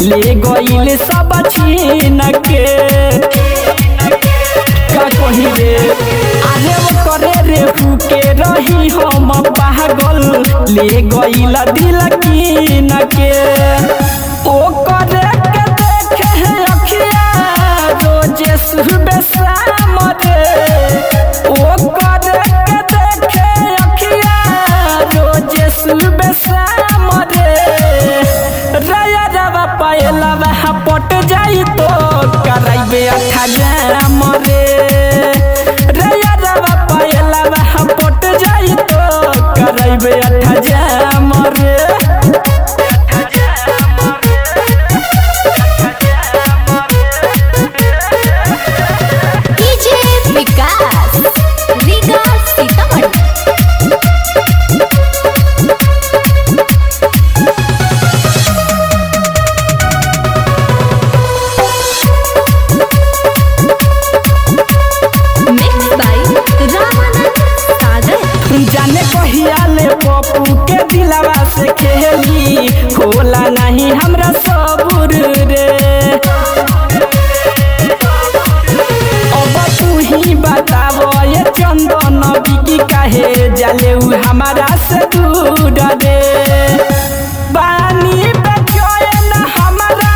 ले गईल सब छीन के का कही रे अरे वो करे रे फूके रही हम पागल ले गईल दिल कीन के ओ करे के देखे है अखिया रोजे सुबह शाम रे ओ करे के देखे अखिया रोजे सुबह शाम रे पायला पट जाई तो कराइबे अठा जाम रे रवा पायला पट जाई तो कराइबे अठा जाम रे डीजे विकास सीतामढ़ी जाने कहिया ले पप्पू के दिलवा से खेली होला नहीं हमरा सबूर रे अब तू ही बतावो ये चंदन बिकी काहे जाले हमारा से दूर रे बानी बेचैन हमारा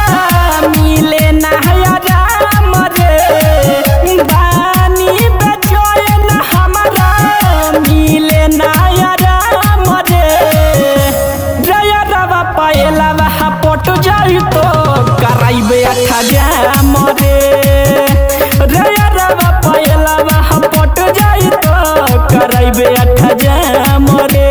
मिले ना आराम रे बानी बेचैन हमारा मिले ना आराम रे रवा पायला पट जाई तो कराइबे अठा जाम रे रवा पायला पट जाई तो कराइबे अठा जाम रे।